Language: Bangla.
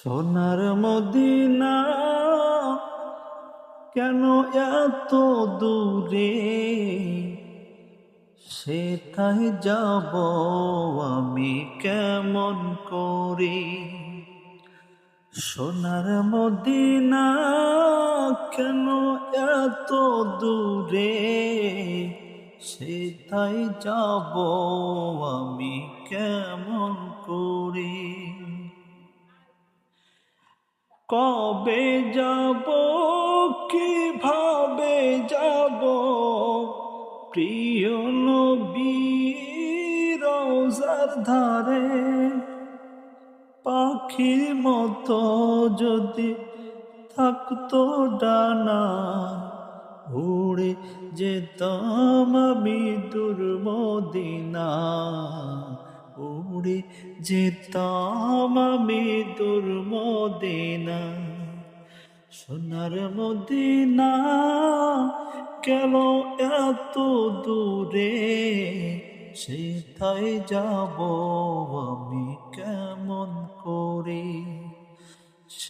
সোনার মদিনা কেন এত দূরে, সেটাই যাব আমি কেমন করে। সোনার মদিনা কেন এত দূরে, সেটাই যাব আমি কেমন করে। কবে যাব, কিভাবে যাব, প্রিয় নবীর রওজার ধারে। পাখির মতো যদি থাকতো ডানা, উড়ে যেতাম আমি দূর মদিনা, উড়ে যেতাম আমি দূর মদিনা। সোনার মদিনা কেন এত দূরে, সেটাই যাব আমি কেমন করে।